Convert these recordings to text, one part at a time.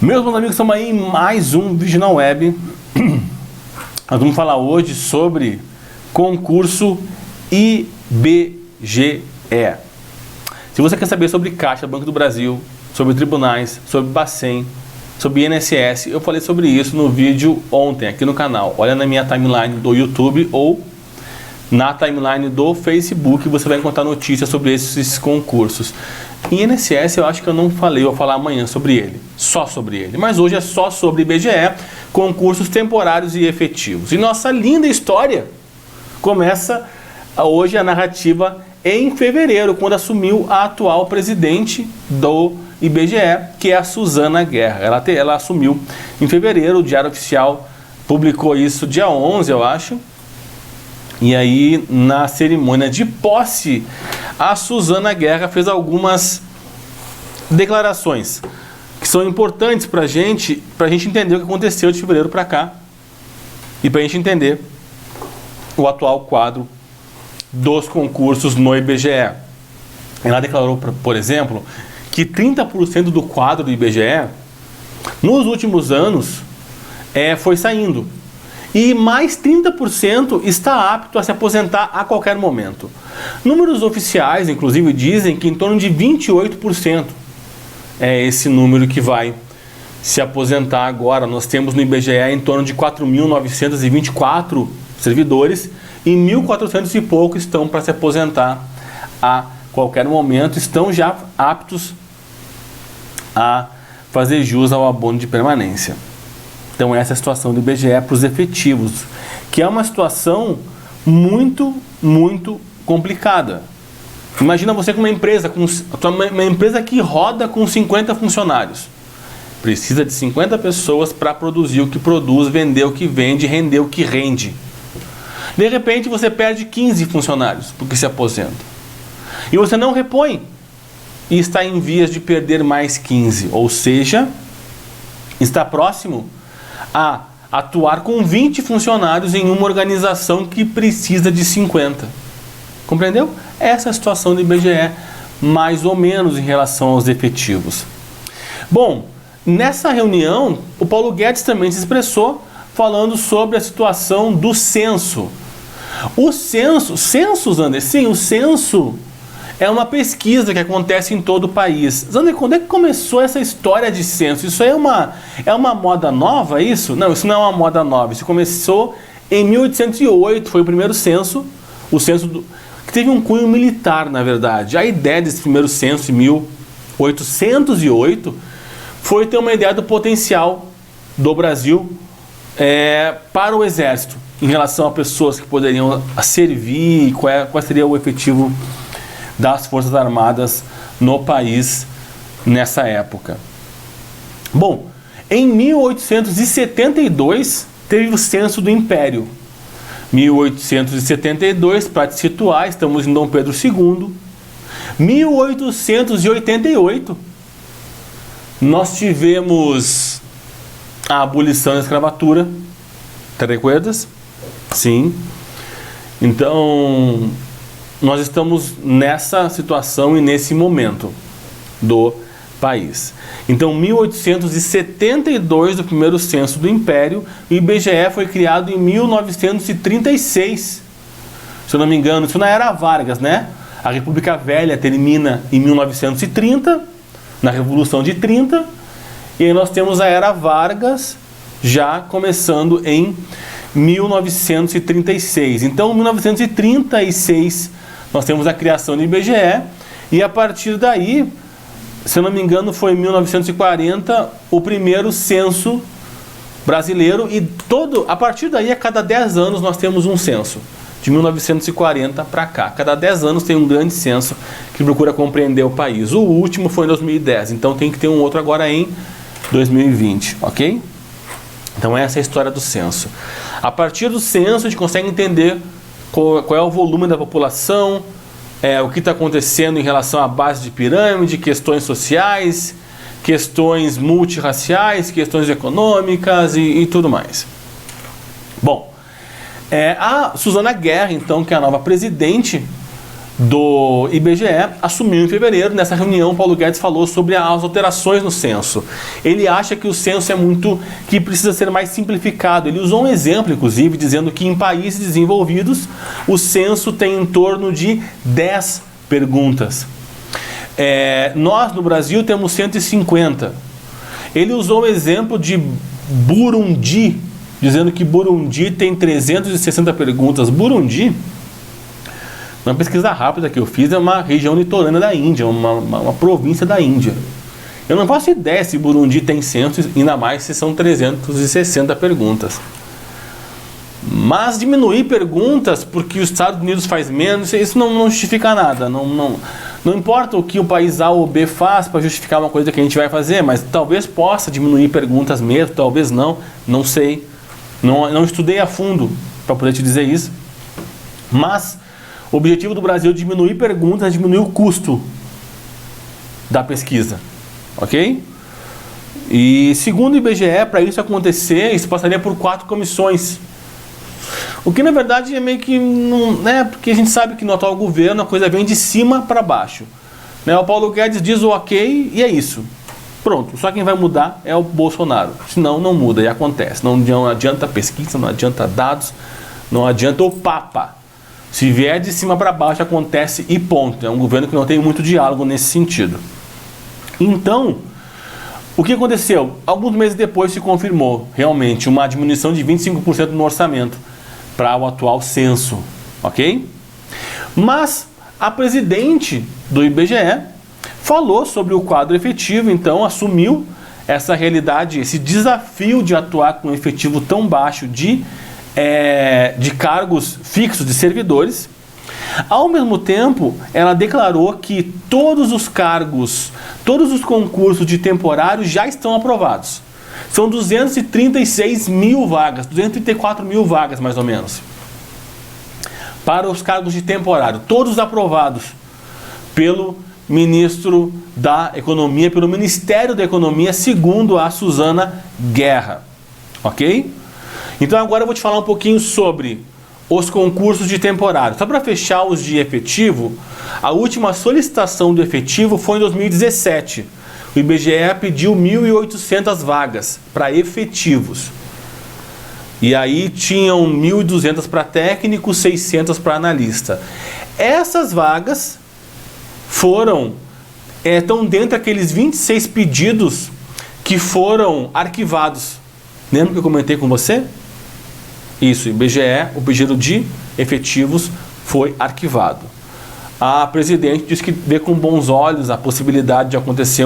Meus bons amigos, estamos aí em mais um vídeo na web. Nós vamos falar hoje sobre concurso IBGE. Se você quer saber sobre Caixa, Banco do Brasil, sobre tribunais, sobre Bacen, sobre INSS, eu falei sobre isso no vídeo ontem aqui no canal. Olha na minha timeline do YouTube ou na timeline do Facebook, você vai encontrar notícias sobre esses concursos. Em INSS eu acho que eu não falei, eu vou falar amanhã sobre ele, só sobre ele. Mas hoje é só sobre IBGE, concursos temporários e efetivos. E nossa linda história começa hoje a narrativa em fevereiro, quando assumiu a atual presidente do IBGE, que é a Suzana Guerra. Ela assumiu em fevereiro, o Diário Oficial publicou isso dia 11, eu acho. E aí, na cerimônia de posse, a Suzana Guerra fez algumas declarações que são importantes para a gente entender o que aconteceu de fevereiro para cá e para a gente entender o atual quadro dos concursos no IBGE. Ela declarou, por exemplo, que 30% do quadro do IBGE, nos últimos anos, foi saindo. E mais 30% está apto a se aposentar a qualquer momento. Números oficiais, inclusive, dizem que em torno de 28% é esse número que vai se aposentar agora. Nós temos no IBGE em torno de 4.924 servidores e 1.400 e pouco estão para se aposentar a qualquer momento, estão já aptos a fazer jus ao abono de permanência. Então essa é a situação do IBGE para os efetivos, que é uma situação muito complicada. Imagina você com uma empresa, uma empresa que roda com 50 funcionários. Precisa de 50 pessoas para produzir o que produz, vender o que vende, render o que rende. De repente você perde 15 funcionários porque se aposenta. E você não repõe e está em vias de perder mais 15, ou seja, está próximo a atuar com 20 funcionários em uma organização que precisa de 50. Compreendeu? Essa é a situação do IBGE, mais ou menos em relação aos efetivos. Bom, nessa reunião, o Paulo Guedes também se expressou falando sobre a situação do censo. O censo, Zander, sim, o censo é uma pesquisa que acontece em todo o país. Zander, quando é que começou essa história de censo? Isso aí é uma moda nova, isso? Não, isso não é uma moda nova. Isso começou em 1808, foi o primeiro censo, que teve um cunho militar, na verdade. A ideia desse primeiro censo, em 1808, foi ter uma ideia do potencial do Brasil para o Exército, em relação a pessoas que poderiam servir, qual seria o efetivo das Forças Armadas no país nessa época. Bom, em 1872 teve o censo do Império. 1872, para te situar, estamos em Dom Pedro II. 1888 nós tivemos a abolição da escravatura. Te recuerdas? Sim. Então nós estamos nessa situação e nesse momento do país. Então, 1872, o primeiro censo do Império, o IBGE foi criado em 1936. Se eu não me engano, isso na Era Vargas, né? A República Velha termina em 1930, na Revolução de 30, e aí nós temos a Era Vargas já começando em 1936. Então, em 1936, nós temos a criação do IBGE, e a partir daí, se eu não me engano, foi em 1940 o primeiro censo brasileiro, e a partir daí, a cada 10 anos, nós temos um censo, de 1940 para cá. Cada 10 anos tem um grande censo que procura compreender o país. O último foi em 2010, então tem que ter um outro agora em 2020, ok? Então essa é a história do censo. A partir do censo, a gente consegue entender qual é o volume da população, o que está acontecendo em relação à base de pirâmide, questões sociais, questões multirraciais, questões econômicas e tudo mais. Bom, a Suzana Guerra, então, que é a nova presidente do IBGE assumiu em fevereiro. Nessa reunião, Paulo Guedes falou sobre as alterações no censo. Ele acha que o censo que precisa ser mais simplificado. Ele usou um exemplo, inclusive, dizendo que em países desenvolvidos o censo tem em torno de 10 perguntas. Nós, no Brasil, temos 150. Ele usou o exemplo de Burundi, dizendo que Burundi tem 360 perguntas. Burundi, uma pesquisa rápida que eu fiz, é uma região litorânea da Índia, uma província da Índia. Eu não faço ideia se Burundi tem censo, ainda mais se são 360 perguntas. Mas diminuir perguntas porque os Estados Unidos faz menos, isso não justifica nada. Não importa o que o país A ou B faz para justificar uma coisa que a gente vai fazer, mas talvez possa diminuir perguntas mesmo, talvez não sei. Não estudei a fundo para poder te dizer isso. Mas o objetivo do Brasil é diminuir perguntas, diminuir o custo da pesquisa, ok? E segundo o IBGE, para isso acontecer, isso passaria por 4 comissões. O que na verdade é meio que não, né? Porque a gente sabe que no atual governo a coisa vem de cima para baixo, né? O Paulo Guedes diz o ok e é isso. Pronto, só quem vai mudar é o Bolsonaro. Senão não muda e acontece. Não adianta pesquisa, não adianta dados, não adianta o Papa. Se vier de cima para baixo, acontece e ponto. É um governo que não tem muito diálogo nesse sentido. Então, o que aconteceu? Alguns meses depois se confirmou realmente uma diminuição de 25% no orçamento para o atual censo, ok? Mas a presidente do IBGE falou sobre o quadro efetivo, então assumiu essa realidade, esse desafio de atuar com um efetivo tão baixo de cargos fixos de servidores. Ao mesmo tempo, ela declarou que todos os cargos, todos os concursos de temporário já estão aprovados. São 236 mil vagas, 234 mil vagas mais ou menos, para os cargos de temporário, todos aprovados pelo ministro da Economia, pelo Ministério da Economia, segundo a Suzana Guerra, ok? Então agora eu vou te falar um pouquinho sobre os concursos de temporário. Só para fechar os de efetivo, a última solicitação do efetivo foi em 2017. O IBGE pediu 1.800 vagas para efetivos. E aí tinham 1.200 para técnico, 600 para analista. Essas vagas estão dentro daqueles 26 pedidos que foram arquivados. Lembra que eu comentei com você? Isso, IBGE, o pedido de efetivos foi arquivado. A presidente diz que vê com bons olhos a possibilidade de acontecer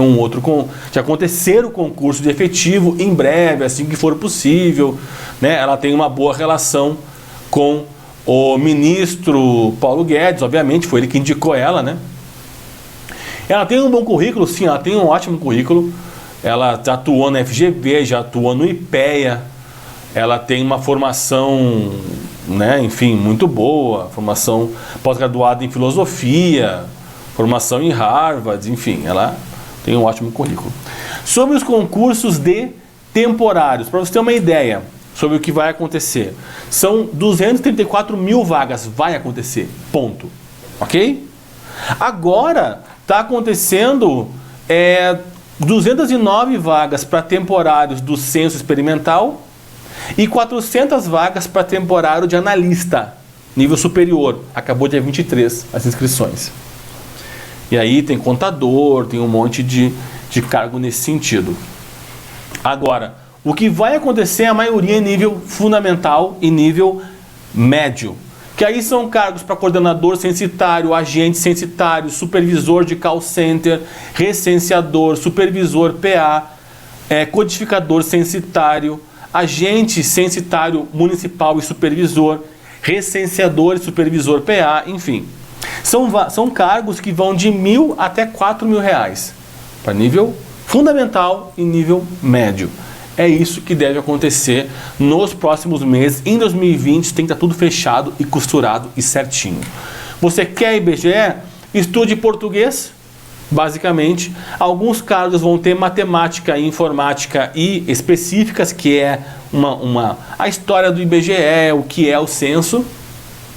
o concurso de efetivo em breve, assim que for possível, né? Ela tem uma boa relação com o ministro Paulo Guedes, obviamente, foi ele que indicou ela, né? Ela tem um bom currículo, sim, ela tem um ótimo currículo. Ela já atuou na FGV, já atuou no IPEA. Ela tem uma formação, né, enfim, muito boa, formação pós-graduada em filosofia, formação em Harvard, enfim, ela tem um ótimo currículo. Sobre os concursos de temporários, para você ter uma ideia sobre o que vai acontecer, são 234 mil vagas, vai acontecer, ponto, ok? Agora está acontecendo 209 vagas para temporários do censo experimental e 400 vagas para temporário de analista, nível superior. Acabou dia 23 as inscrições. E aí tem contador, tem um monte de cargo nesse sentido. Agora, o que vai acontecer, a maioria em nível fundamental e nível médio. Que aí são cargos para coordenador censitário, agente censitário, supervisor de call center, recenseador, supervisor PA, codificador censitário, agente censitário municipal e supervisor, recenseador e supervisor PA, enfim. São cargos que vão de R$1.000 até R$4.000, para nível fundamental e nível médio. É isso que deve acontecer nos próximos meses. Em 2020 tem que estar tudo fechado e costurado e certinho. Você quer IBGE? Estude português, basicamente. Alguns cargos vão ter matemática e informática e específicas, que é a história do IBGE, o que é o censo.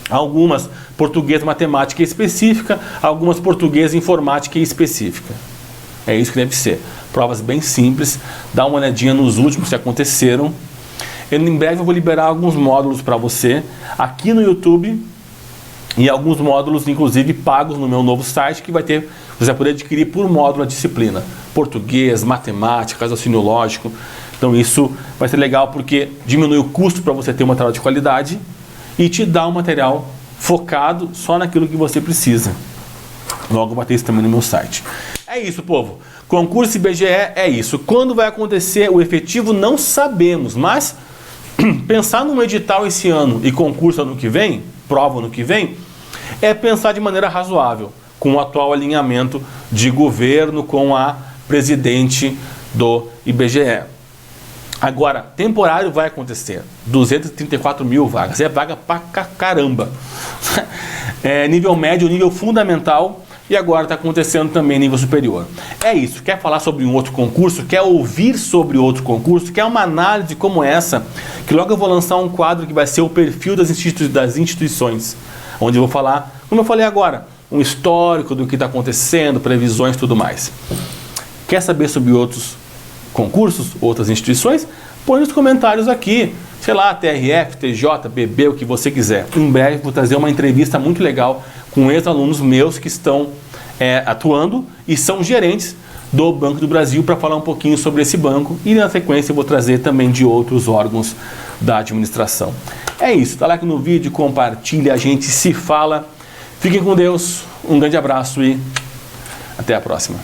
Algumas português, matemática específica, algumas português, informática específica. É isso que deve ser. Provas bem simples, dá uma olhadinha nos últimos que aconteceram. Em breve eu vou liberar alguns módulos para você aqui no YouTube e alguns módulos, inclusive, pagos no meu novo site, que você vai poder adquirir por módulo a disciplina. Português, matemática, raciocínio lógico. Então isso vai ser legal porque diminui o custo para você ter um material de qualidade e te dá um material focado só naquilo que você precisa. Logo vai ter isso também no meu site. É isso, povo. Concurso IBGE é isso. Quando vai acontecer o efetivo não sabemos, mas pensar num edital esse ano e concurso ano que vem, prova ano que vem, é pensar de maneira razoável, com o atual alinhamento de governo com a presidente do IBGE. Agora, temporário vai acontecer, 234 mil vagas, é vaga pra caramba. Nível médio, nível fundamental, e agora está acontecendo também nível superior. É isso, quer falar sobre um outro concurso, quer ouvir sobre outro concurso, quer uma análise como essa, que logo eu vou lançar um quadro que vai ser o perfil das instituições, onde eu vou falar, como eu falei agora, um histórico do que está acontecendo, previsões e tudo mais. Quer saber sobre outros concursos, outras instituições? Põe nos comentários aqui, sei lá, TRF, TJ, BB, o que você quiser. Em breve vou trazer uma entrevista muito legal com ex-alunos meus que estão atuando e são gerentes do Banco do Brasil para falar um pouquinho sobre esse banco e na sequência eu vou trazer também de outros órgãos da administração. É isso, dá like no vídeo, compartilha, a gente se fala. Fiquem com Deus, um grande abraço e até a próxima.